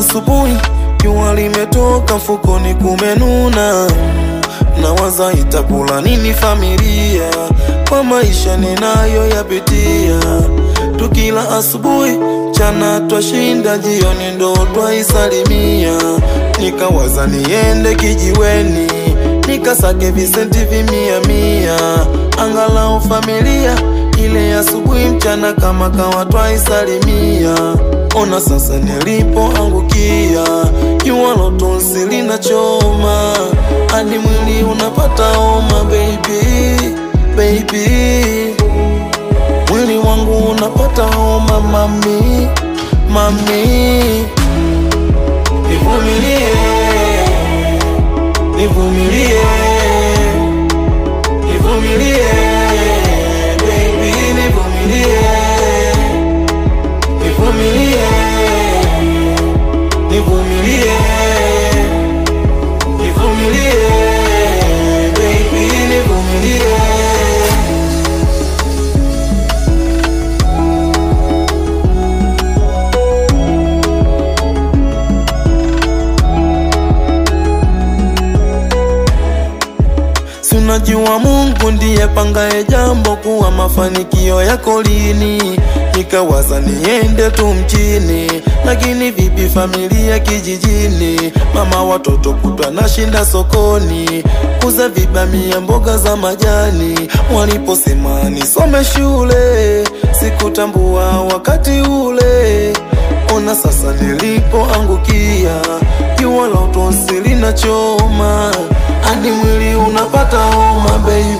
asubuhi, jua limetoka, mfukoni kumenuna. Nawaza itakula nini familia kwa maisha ninayo yapitia. Tukila asubuhi, mchana twashinda, jioni ndo twaisalimia. Nikawaza niende kijiweni, nikasake visenti vimia mia, angalau familia ile asubuhi mchana kama kawa twaisalimia. Ona sasa nilipoangukia, jua lotonsi linachoma, hadi mwili unapata homa baby, baby. Mwili wangu unapata homa mami, mami. Nivumilie, nivumilie, nivumilie baby, nivumilie, nivumilie, nivumilie, nivumilie baby, nivumilie. Unajua Mungu ndiye pangaye jambo kuwa mafanikio yako lini. Nikawaza niende tu mjini, lakini vipi familia kijijini? Mama watoto kutwa nashinda sokoni, kuza vibamia mboga za majani. Waliposema nisome shule, sikutambua wakati ule. Ona sasa nilipoangukia, jua la utonsi linachoma, hadi mwili unapata homa baby,